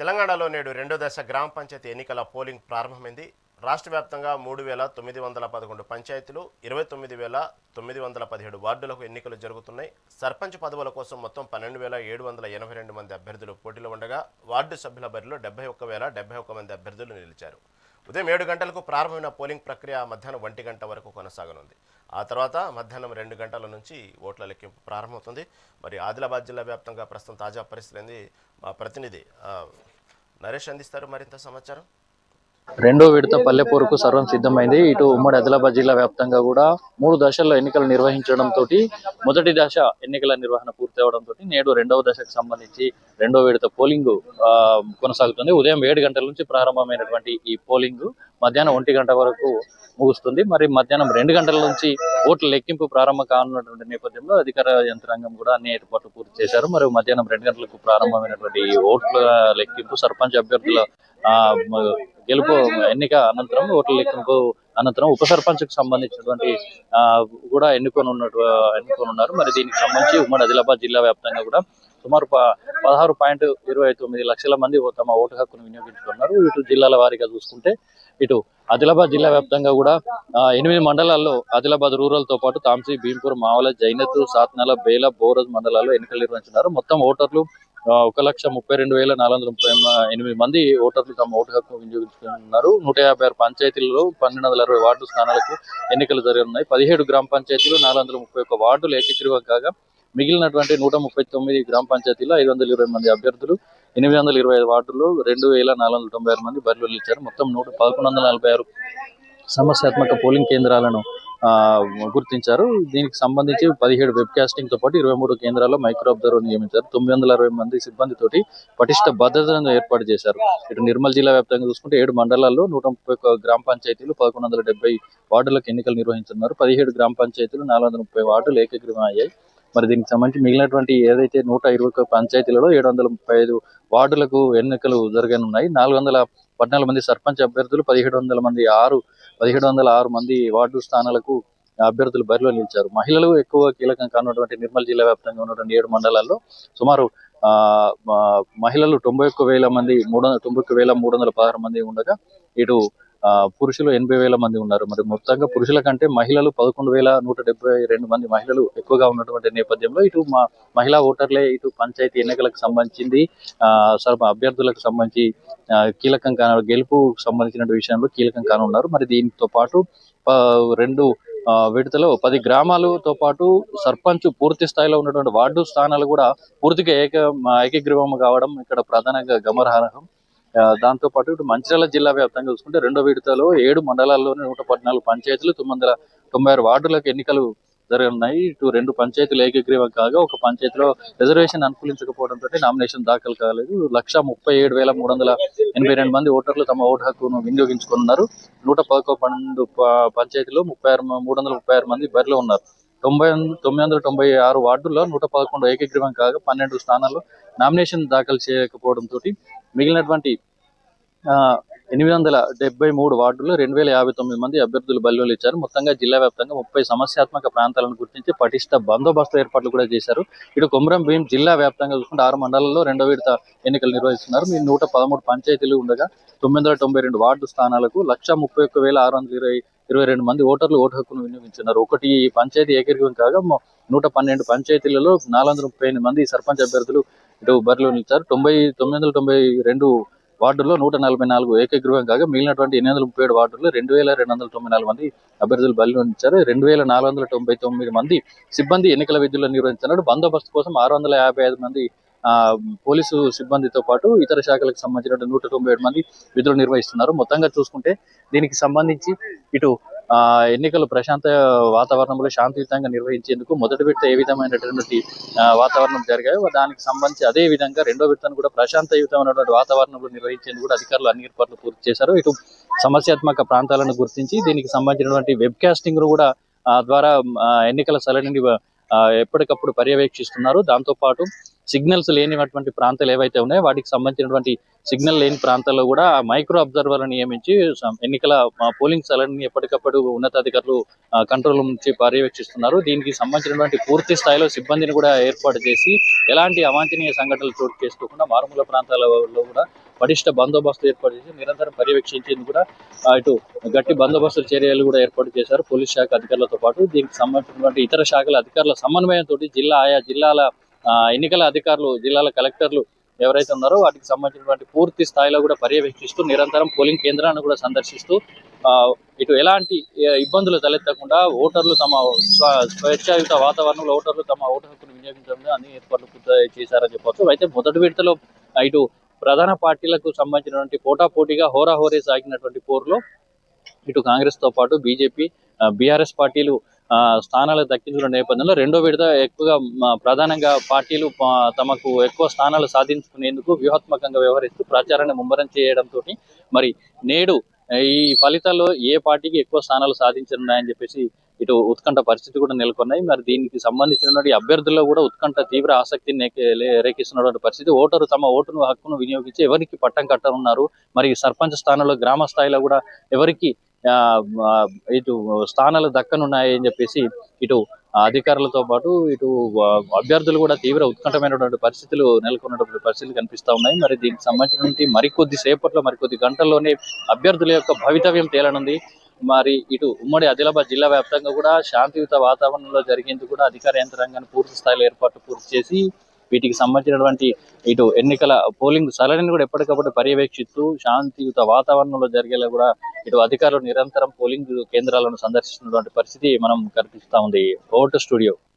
తెలంగాణలో నేడు రెండో దశ గ్రామ పంచాయతీ ఎన్నికల పోలింగ్ ప్రారంభమైంది. రాష్ట్ర వ్యాప్తంగా 3,911 పంచాయతీలు, 29,917 వార్డులకు ఎన్నికలు జరుగుతున్నాయి. సర్పంచ్ పదవుల కోసం మొత్తం 12,782 మంది అభ్యర్థులు పోటీలో ఉండగా వార్డు సభ్యుల బరిలో 71,071 మంది అభ్యర్థులు నిలిచారు. ఉదయం 7 గంటలకు ప్రారంభమైన పోలింగ్ ప్రక్రియ మధ్యాహ్నం 1 గంట వరకు కొనసాగనుంది. ఆ తర్వాత మధ్యాహ్నం 2 గంటల నుంచి ఓట్ల లెక్కింపు ప్రారంభమవుతుంది. మరి ఆదిలాబాద్ జిల్లా వ్యాప్తంగా ప్రస్తుతం తాజా పరిస్థితి ఏంది మా ప్రతినిధి నరేష్ అందిస్తారు మరింత సమాచారం. రెండో విడత పల్లెపూరుకు సర్వం సిద్ధమైంది. ఇటు ఉమ్మడి ఆదిలాబాద్ జిల్లా వ్యాప్తంగా కూడా 3 దశల్లో ఎన్నికలు నిర్వహించడంతో మొదటి దశ ఎన్నికల నిర్వహణ పూర్తి అవడంతో నేడు రెండవ దశకు సంబంధించి రెండో విడత పోలింగ్ కొనసాగుతుంది. ఉదయం 7 గంటల నుంచి ప్రారంభమైనటువంటి ఈ పోలింగ్ మధ్యాహ్నం 1 గంట వరకు ముగుస్తుంది. మరి మధ్యాహ్నం 2 గంటల నుంచి ఓట్ల లెక్కింపు ప్రారంభం కానున్నటువంటి నేపథ్యంలో అధికార యంత్రాంగం కూడా అన్ని ఏర్పాట్లు పూర్తి చేశారు. మరి మధ్యాహ్నం 2 గంటలకు ప్రారంభమైనటువంటి ఓట్ల లెక్కింపు సర్పంచ్ అభ్యర్థుల గెలుపు ఎన్నిక అనంతరం ఓట్ల లెక్కింపు అనంతరం ఉప సర్పంచ్ కు సంబంధించినటువంటి కూడా ఎన్నుకోనున్నారు. మరి దీనికి సంబంధించి ఉమ్మడి ఆదిలాబాద్ జిల్లా వ్యాప్తంగా కూడా సుమారు 16.29 లక్షల మంది తమ ఓటు హక్కును వినియోగించుకున్నారు. ఇటు జిల్లాల వారీగా చూసుకుంటే ఇటు ఆదిలాబాద్ జిల్లా వ్యాప్తంగా కూడా 8 మండలాల్లో ఆదిలాబాద్ రూరల్ తో పాటు తాంసీ, భీంపూర్, మావల, జైనత్, సాత్నాల, బేల, బోరజ్ మండలాల్లో ఎన్నికలు నిర్వహించున్నారు. మొత్తం ఓటర్లు 1,32,438 మంది ఓటర్లు తమ ఓటు హక్కు వినియోగించుకున్నారు. 156 పంచాయతీలలో 1,260 వార్డు స్థానాలకు ఎన్నికలు జరగనున్నాయి. 17 గ్రామ పంచాయతీలు, 431 వార్డులు ఏకగ్రీవం కాగా మిగిలినటువంటి 139 గ్రామ పంచాయతీలో 520 మంది అభ్యర్థులు, 825 వార్డుల్లో 2,496 మంది బరిలో నిలిచారు. మొత్తం 1,146 సమస్యాత్మక పోలింగ్ కేంద్రాలను గుర్తించారు. దీనికి సంబంధించి 17 వెబ్ కాస్టింగ్ తో పాటు 23 కేంద్రాల్లో మైక్రో అబ్జర్వర్ నియమించారు. 960 మంది సిబ్బందితోటి పటిష్ట భద్రతను ఏర్పాటు చేశారు. ఇటు నిర్మల్ జిల్లా వ్యాప్తంగా చూసుకుంటే 7 మండలాల్లో 131 గ్రామ పంచాయతీలు, 1170 వార్డులకు ఎన్నికలు నిర్వహించున్నారు. 17 గ్రామ పంచాయతీలు, 430 వార్డులు ఏకగ్రీవం అయ్యాయి. మరి దీనికి సంబంధించి మిగిలినటువంటి ఏదైతే 121 పంచాయతీలలో 735 వార్డులకు ఎన్నికలు జరగనున్నాయి. 414 మంది సర్పంచ్ అభ్యర్థులు, 1706 మంది వార్డు స్థానాలకు అభ్యర్థులు బరిలో నిలిచారు. మహిళలు ఎక్కువ కీలకం కానున్నటువంటి నిర్మల్ జిల్లా వ్యాప్తంగా ఉన్నటువంటి 7 మండలాల్లో సుమారు మహిళలు 91,316 మంది ఉండగా ఇటు పురుషులు 80,000 మంది ఉన్నారు. మరి మొత్తంగా పురుషుల కంటే మహిళలు 11,172 మంది మహిళలు ఎక్కువగా ఉన్నటువంటి నేపథ్యంలో ఇటు మహిళా ఓటర్లే ఇటు పంచాయతీ ఎన్నికలకు సంబంధించింది అభ్యర్థులకు సంబంధించి కీలకం గెలుపు సంబంధించిన విషయంలో కీలకం కానున్నారు. మరి దీంతో పాటు 2 విడతలో 10 గ్రామాలతో పాటు సర్పంచ్ పూర్తి స్థాయిలో ఉన్నటువంటి వార్డు స్థానాలు కూడా పూర్తిగా ఏకగ్రీవం కావడం ఇక్కడ ప్రధానంగా గమనార్హం. దాంతో పాటు ఇటు మంచిర్యాల జిల్లా వ్యాప్తంగా చూసుకుంటే 2వ విడతలో 7 మండలాల్లోని 114 పంచాయతీలు, 996 వార్డులకు ఎన్నికలు జరగనున్నాయి. ఇటు 2 పంచాయతీలు ఏకగ్రీవం కాగా ఒక పంచాయతీలో రిజర్వేషన్ అనుకూలించకపోవడంతో నామినేషన్ దాఖలు కాలేదు. 1,37,382 మంది ఓటర్లు తమ ఓటు హక్కును వినియోగించుకున్నారు. 111 పంచాయతీలో 336 మంది బరిలో ఉన్నారు. 996 వార్డుల్లో 111 ఏకగ్రీవం కాగా 12 స్థానాల్లో నామినేషన్ దాఖలు చేయకపోవడంతో మిగిలినటువంటి 873 వార్డుల్లో 2,059 మంది అభ్యర్థులు బరిలో ఇచ్చారు. మొత్తంగా జిల్లా వ్యాప్తంగా 30 సమస్యాత్మక ప్రాంతాలను గుర్తించి పటిష్ట బందోబస్తు ఏర్పాట్లు కూడా చేశారు. ఇటు కొమరం భీం జిల్లా వ్యాప్తంగా చూసుకుంటే 6 మండలాల్లో 2వ విడత ఎన్నికలు నిర్వహిస్తున్నారు. 113 పంచాయతీలు ఉండగా 992 వార్డు స్థానాలకు 131,622 మంది ఓటర్లు ఓటు హక్కును వినియోగించున్నారు. ఒకటి పంచాయతీ ఏకగ్రీవం కాగా 112 పంచాయతీలలో 438 మంది సర్పంచ్ అభ్యర్థులు ఇటు బరిలో నిలిచారు. 992 వార్డుల్లో 144 ఏకగ్రీవం కాగా మిగిలినటువంటి 837 వార్డుల్లో 2,294 మంది అభ్యర్థులు బరిలో నిలిచారు. 2,499 మంది సిబ్బంది ఎన్నికల విధులను నిర్వహించారు. బందోబస్తు కోసం 655 మంది పోలీసు సిబ్బందితో పాటు ఇతర శాఖలకు సంబంధించిన 197 మంది విధులు నిర్వహిస్తున్నారు. మొత్తంగా చూసుకుంటే దీనికి సంబంధించి ఇటు ఎన్నికలు ప్రశాంత వాతావరణంలో శాంతియుతంగా నిర్వహించేందుకు మొదటి విడత ఏ విధమైనటువంటి వాతావరణం జరిగాయో దానికి సంబంధించి అదే విధంగా 2వ విడతను కూడా ప్రశాంతయుతమైనటువంటి వాతావరణంలో నిర్వహించేందుకు కూడా అధికారులు అన్ని ఏర్పాట్లు పూర్తి చేశారు. ఇటు సమస్యాత్మక ప్రాంతాలను గుర్తించి దీనికి సంబంధించినటువంటి వెబ్ కాస్టింగ్ కూడా ద్వారా ఎన్నికల సరళిని ఎప్పటికప్పుడు పర్యవేక్షిస్తున్నారు. దాంతో పాటు సిగ్నల్స్ లేనిటువంటి ప్రాంతాలు ఏవైతే ఉన్నాయో వాటికి సంబంధించినటువంటి సిగ్నల్ లేని ప్రాంతాల్లో కూడా మైక్రో అబ్జర్వర్ నియమించి ఎన్నికల పోలింగ్ సరళిని ఎప్పటికప్పుడు ఉన్నతాధికారులు కంట్రోల్ నుంచి పర్యవేక్షిస్తున్నారు. దీనికి సంబంధించినటువంటి పూర్తి స్థాయిలో సిబ్బందిని కూడా ఏర్పాటు చేసి ఎలాంటి అవాంఛనీయ సంఘటనలు చోటు చేసుకోకుండా మారుమూల ప్రాంతాలలో కూడా పటిష్ట బందోబస్తు ఏర్పాటు చేసి నిరంతరం పర్యవేక్షించేందుకు కూడా ఇటు గట్టి బందోబస్తు చర్యలు కూడా ఏర్పాటు చేశారు పోలీస్ శాఖ అధికారులతో పాటు. దీనికి సంబంధించినటువంటి ఇతర శాఖల అధికారుల సమన్వయంతో ఆయా జిల్లాల ఎన్నికల అధికారులు, జిల్లాల కలెక్టర్లు ఎవరైతే ఉన్నారో వాటికి సంబంధించినటువంటి పూర్తి స్థాయిలో కూడా పర్యవేక్షిస్తూ నిరంతరం పోలింగ్ కేంద్రాన్ని కూడా సందర్శిస్తూ ఇటు ఎలాంటి ఇబ్బందులు తలెత్తకుండా ఓటర్లు తమ స్వేచ్ఛాయుత వాతావరణంలో ఓటర్లు తమ ఓటు హక్కును వినియోగించడంలో అన్ని ఏర్పాట్లు పూర్తి చేశారని చెప్పవచ్చు. అయితే మొదటి విడతలో ఇటు ప్రధాన పార్టీలకు సంబంధించినటువంటి పోటాపోటీగా హోరాహోరీ సాగినటువంటి పోరులో ఇటు కాంగ్రెస్ తో పాటు బీజేపీ, బీఆర్ఎస్ పార్టీలు స్థానాలు దక్కించుకున్న నేపథ్యంలో రెండో విడత ఎక్కువగా ప్రధానంగా పార్టీలు తమకు ఎక్కువ స్థానాలు సాధించుకునేందుకు వ్యూహాత్మకంగా వ్యవహరిస్తూ ప్రచారాన్ని ముమ్మరం చేయడంతో మరి నేడు ఈ ఫలితాల్లో ఏ పార్టీకి ఎక్కువ స్థానాలు సాధించనున్నాయని చెప్పేసి ఇటు ఉత్కంఠ పరిస్థితి కూడా నెలకొన్నాయి. మరి దీనికి సంబంధించినటువంటి అభ్యర్థుల్లో కూడా ఉత్కంఠ తీవ్ర ఆసక్తిని రేకిస్తున్నటువంటి పరిస్థితి. ఓటరు తమ ఓటును హక్కును వినియోగించి ఎవరికి పట్టం కట్టనున్నారు, మరి సర్పంచ్ స్థానంలో గ్రామ స్థాయిలో కూడా ఎవరికి ఇటు స్థానాలు దక్కనున్నాయి అని చెప్పేసి ఇటు అధికారులతో పాటు ఇటు అభ్యర్థులు కూడా తీవ్ర ఉత్కంఠమైనటువంటి పరిస్థితులు నెలకొన్నటువంటి పరిస్థితులు కనిపిస్తా ఉన్నాయి. మరి దీనికి సంబంధించినటువంటి మరికొద్ది సేపట్లో మరికొద్ది గంటల్లోనే అభ్యర్థుల యొక్క భవితవ్యం తేలనుంది. మరి ఇటు ఉమ్మడి ఆదిలాబాద్ జిల్లా వ్యాప్తంగా కూడా శాంతియుత వాతావరణంలో జరిగేందుకు కూడా అధికార యంత్రాంగాన్ని పూర్తి స్థాయిలో ఏర్పాట్లు పూర్తి చేసి వీటికి సంబంధించినటువంటి ఇటు ఎన్నికల పోలింగ్ సరళిని కూడా ఎప్పటికప్పుడు పర్యవేక్షిస్తూ శాంతియుత వాతావరణంలో జరిగేలా కూడా ఇటు అధికారులు నిరంతరం పోలింగ్ కేంద్రాలను సందర్శిస్తున్నటువంటి పరిస్థితి మనం కనిపిస్తా ఉంది. Vote studio.